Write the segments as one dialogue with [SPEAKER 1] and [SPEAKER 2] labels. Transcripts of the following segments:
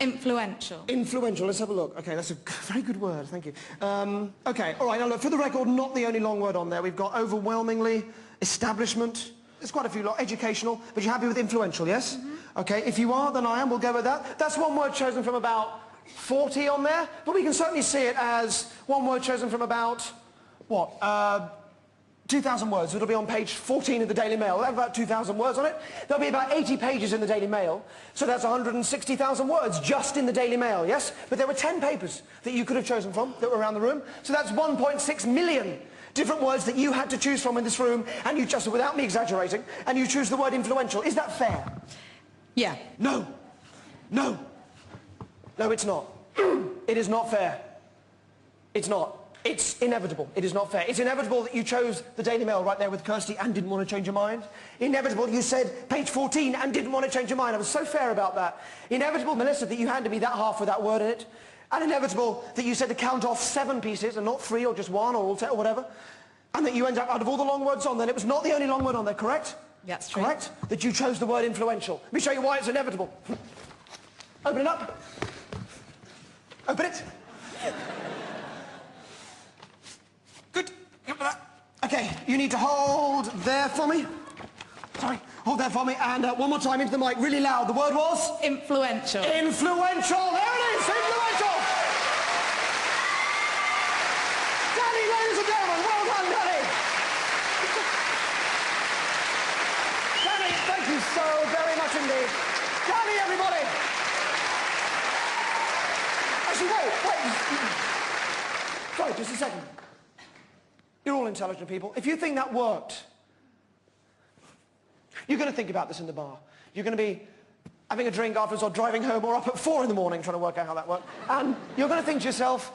[SPEAKER 1] Influential.
[SPEAKER 2] Influential, let's have a look. Okay, that's a very good word, thank you. Okay, all right, now look, for the record, not the only long word on there. We've got overwhelmingly, establishment, there's quite a few, educational, but you're happy with influential, yes? Mm-hmm. Okay, if you are, then I am, we'll go with that. That's one word chosen from about 40 on there, but we can certainly see it as one word chosen from about, what, 2,000 words. It'll be on page 14 of the Daily Mail. We'll have about 2,000 words on it. There'll be about 80 pages in the Daily Mail, so that's 160,000 words just in the Daily Mail, yes? But there were 10 papers that you could have chosen from that were around the room, so that's 1.6 million different words that you had to choose from in this room, and you just, without me exaggerating, and you choose the word influential. Is that fair?
[SPEAKER 1] Yeah.
[SPEAKER 2] No. No. No, it's not. It is not fair. It's not. It's inevitable. It is not fair. It's inevitable that you chose the Daily Mail right there with Kirsty and didn't want to change your mind. Inevitable you said page 14 and didn't want to change your mind. I was so fair about that. Inevitable, Melissa, that you handed me that half with that word in it. And inevitable that you said to count off 7 pieces and not 3 or just 1 or all 10 or whatever. And that you end up, out of all the long words on there, it was not the only long word on there, correct?
[SPEAKER 1] That's true.
[SPEAKER 2] Correct? That you chose the word influential. Let me show you why it's inevitable. Open it up. Open it. Good. Okay, you need to hold there for me. Sorry, hold there for me. And one more time into the mic, really loud. The word was?
[SPEAKER 1] Influential.
[SPEAKER 2] Influential. There it is. Influential. Danny, ladies and gentlemen, well done, Danny. Danny, thank you so very much indeed. Danny, everybody. Actually, wait. Sorry, just a second. You're all intelligent people. If you think that worked, you're going to think about this in the bar. You're going to be having a drink afterwards or driving home or up at 4 in the morning trying to work out how that worked. And you're going to think to yourself,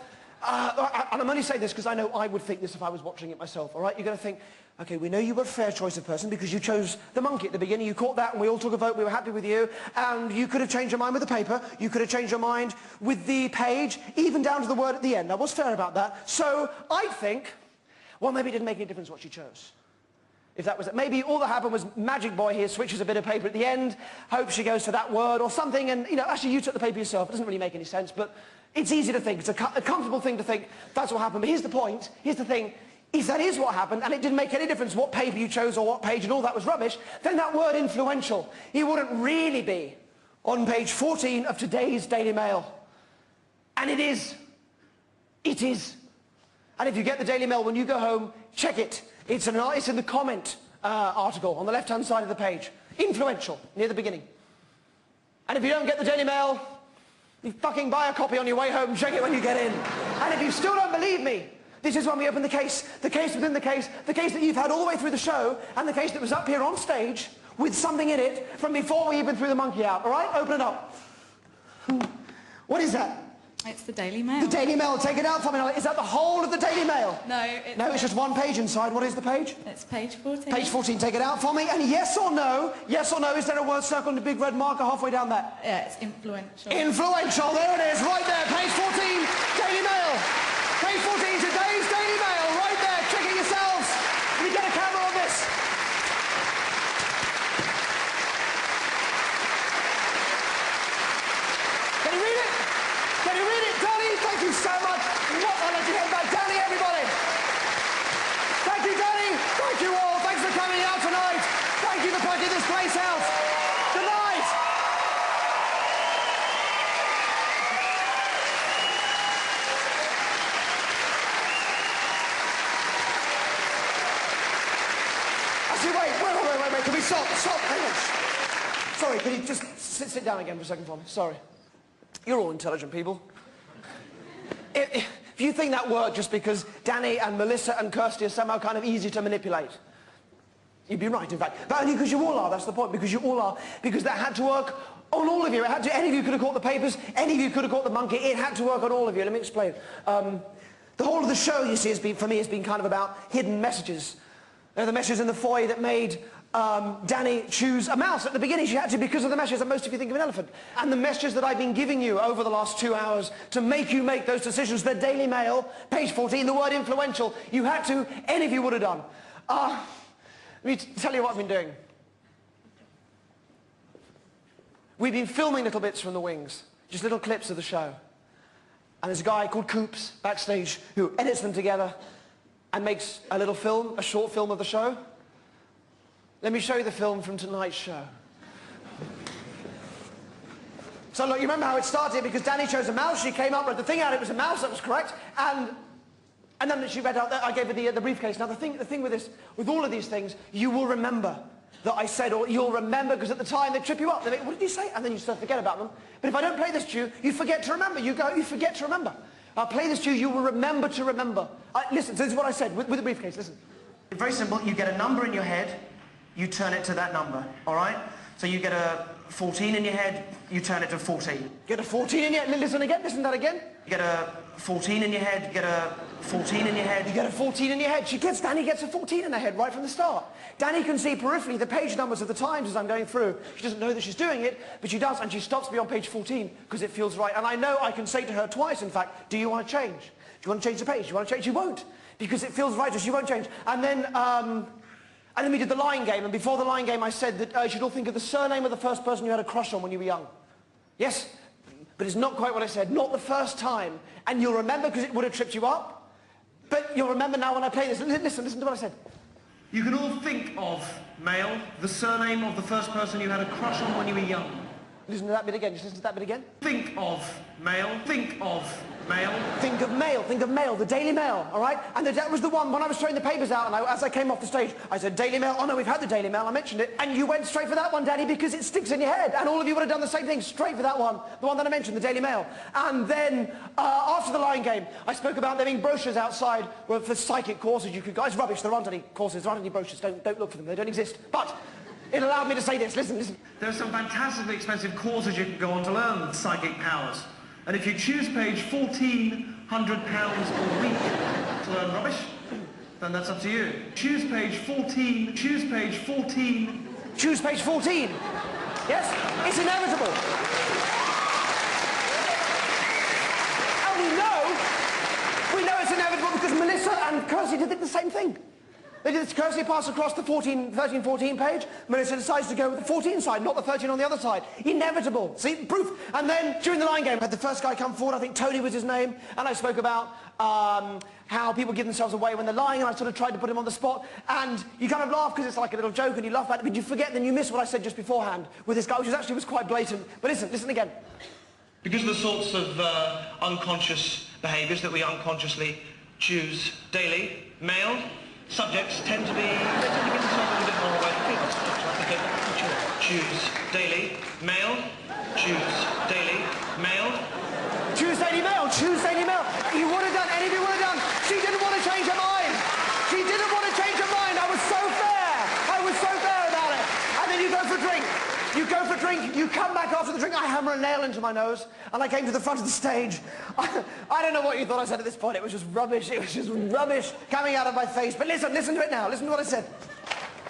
[SPEAKER 2] and I'm only saying this because I know I would think this if I was watching it myself, all right? You're going to think, okay, we know you were a fair choice of person because you chose the monkey at the beginning. You caught that and we all took a vote. We were happy with you. And you could have changed your mind with the paper. You could have changed your mind with the page, even down to the word at the end. I was fair about that. So I think, well, maybe it didn't make any difference what she chose. If that was it. Maybe all that happened was Magic Boy here switches a bit of paper at the end, hopes she goes for that word or something, and, you know, actually you took the paper yourself. It doesn't really make any sense, but it's easy to think. It's a comfortable thing to think that's what happened. But here's the point. Here's the thing. If that is what happened, and it didn't make any difference what paper you chose or what page and all that was rubbish, then that word influential, it wouldn't really be on page 14 of today's Daily Mail. And it is. It is. And if you get the Daily Mail when you go home, check it. It's in the comment article on the left-hand side of the page. Influential, near the beginning. And if you don't get the Daily Mail, you fucking buy a copy on your way home and check it when you get in. And if you still don't believe me, this is when we open the case within the case that you've had all the way through the show, and the case that was up here on stage with something in it from before we even threw the monkey out, all right? Open it up. What is that?
[SPEAKER 1] It's the Daily Mail.
[SPEAKER 2] The Daily Mail, take it out for me now. Is that the whole of the Daily Mail?
[SPEAKER 1] No,
[SPEAKER 2] it's just one page inside. What is the page?
[SPEAKER 1] It's page 14.
[SPEAKER 2] Page 14, take it out for me. And yes or no, is there a word circled in a big red marker halfway down there?
[SPEAKER 1] Yeah, it's influential.
[SPEAKER 2] Influential, there it is, right there. Page 14, Daily Mail. Page 14, today's Daily Mail, right there. Check it yourselves. Can you get a camera on this? Can you read it? Can you read it, Danny? Thank you so much. I'll let you head back. Danny, everybody. Thank you, Danny. Thank you all. Thanks for coming out tonight. Thank you for putting this place out. Good night. Actually, wait. Can we stop? Stop. Hang on. Sorry, can you just sit down again for a second for me? Sorry. You're all intelligent people. If you think that worked just because Danny and Melissa and Kirsty are somehow kind of easy to manipulate, you'd be right, in fact. But only because you all are, that's the point, because you all are. Because that had to work on all of you. It had to, any of you could have caught the papers, any of you could have caught the monkey. It had to work on all of you. Let me explain. The whole of the show, you see, for me, has been kind of about hidden messages. The messages in the foyer that made Danny choose a mouse. At the beginning she had to because of the messages that most of you think of an elephant. And the messages that I've been giving you over the last 2 hours to make you make those decisions. The Daily Mail, page 14, the word influential. You had to, any of you would have done. Let me tell you what I've been doing. We've been filming little bits from the wings. just little clips of the show. And there's a guy called Coops backstage who edits them together and makes a little film, a short film of the show. Let me show you the film from tonight's show. So look, you remember how it started? Because Danny chose a mouse, she came up, read the thing out, it was a mouse, that was correct, and then she read out, I gave her the briefcase. Now the thing with this, with all of these things, you will remember that I said, or you'll remember, because at the time they trip you up. They make, what did you say? And then you start to forget about them. But if I don't play this to you, you forget to remember. You forget to remember. I'll play this to you, you will remember to remember. Listen, so this is what I said with the briefcase, listen. Very simple, you get a number in your head, you turn it to that number, all right? So you get a 14 in your head, you turn it to 14. Get a 14 in your head, listen again, listen to that again. You get a 14 in your head, you get a 14 in your head. You get a 14 in your head. Danny gets a 14 in her head right from the start. Danny can see peripherally the page numbers of the Times as I'm going through. She doesn't know that she's doing it, but she does, and she stops me on page 14 because it feels right. And I know I can say to her twice, in fact, do you want to change? Do you want to change the page? Do you want to change? You won't, because it feels right, so she won't change. And then we did the line game, and before the line game I said that you should all think of the surname of the first person you had a crush on when you were young. Yes? But it's not quite what I said, not the first time. And you'll remember because it would have tripped you up. But you'll remember now when I play this. Listen to what I said. You can all think of, male, the surname of the first person you had a crush on when you were young. Listen to that bit again, just listen to that bit again. Think of, male, think of, male. Think of Mail, the Daily Mail, all right? And that was the one, when I was throwing the papers out, and as I came off the stage, I said, Daily Mail, oh no, we've had the Daily Mail, I mentioned it. And you went straight for that one, Daddy, because it sticks in your head. And all of you would have done the same thing, straight for that one, the one that I mentioned, the Daily Mail. And then, after the line game, I spoke about there being brochures outside for psychic courses you could go. It's rubbish, there aren't any courses, there aren't any brochures, don't look for them, they don't exist. But it allowed me to say this, listen. There are some fantastically expensive courses you can go on to learn psychic powers. And if you choose page £1,400 a week to learn rubbish, then that's up to you. Choose page 14, choose page 14. Choose page 14. Yes, it's inevitable. And we know it's inevitable because Melissa and Kirsty did the same thing. They did this, Kirsty passed across the 13, 14 page. Melissa decides to go with the 14 side, not the 13 on the other side. Inevitable. See, proof. And then, during the line game, I had the first guy come forward, I think Tony was his name, and I spoke about how people give themselves away when they're lying, and I sort of tried to put him on the spot, and you kind of laugh because it's like a little joke, and you laugh at it, but you forget, then you miss what I said just beforehand with this guy, which actually was quite blatant. But listen again. Because of the sorts of unconscious behaviours that we unconsciously choose daily, male subjects tend to give themselves a little bit more away. Choose daily, male. Choose daily, male. Choose daily mail, choose daily mail. You would have done, any of you would have done. She didn't want to change her mind. She didn't want to change her mind. I was so fair. I was so fair about it. And then you go for a drink. You go for a drink, you come back after the drink, I hammer a nail into my nose, and I came to the front of the stage. I don't know what you thought I said at this point, it was just rubbish, coming out of my face. But listen to it now, listen to what I said.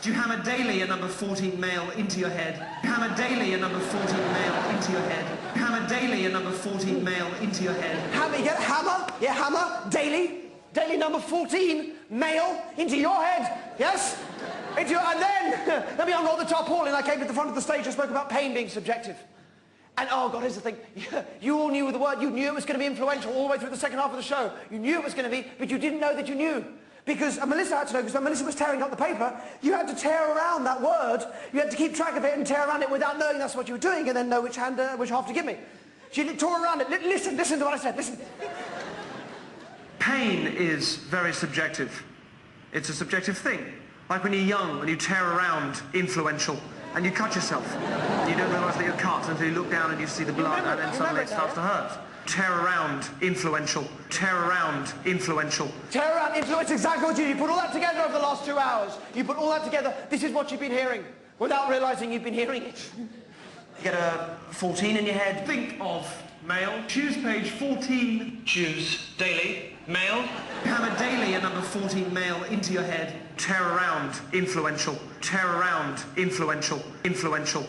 [SPEAKER 2] Do you hammer daily a number 14 male into your head? Hammer daily a number 14 male into your head. Hammer daily a number 14 male into your head. Hammer, you get a hammer? Yeah, hammer, daily number 14 male into your head, yes? And then we hung on the top hall, and I came to the front of the stage and spoke about pain being subjective. And oh God, here's the thing. You all knew the word. You knew it was going to be influential all the way through the second half of the show. You knew it was going to be, but you didn't know that you knew. Because, and Melissa had to know, because when Melissa was tearing up the paper, you had to tear around that word. You had to keep track of it and tear around it without knowing that's what you were doing, and then know which half to give me. She tore around it. Listen to what I said. Listen. Pain is very subjective. It's a subjective thing. Like when you're young, when you tear around influential, and you cut yourself. You don't realise that you're cut until you look down and you see the blood, and then suddenly it starts to hurt. Tear around influential. Tear around influential. Tear around influential, exactly what you do. You put all that together over the last 2 hours. You put all that together. This is what you've been hearing, without realising you've been hearing it. You get a 14 in your head. Think of male. Choose page 14. Choose daily. Male. Hammer daily a number 14 male into your head. Tear around influential. Tear around influential. Influential.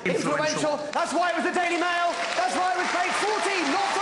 [SPEAKER 2] That's why it was the Daily Mail. That's why it was page 14, not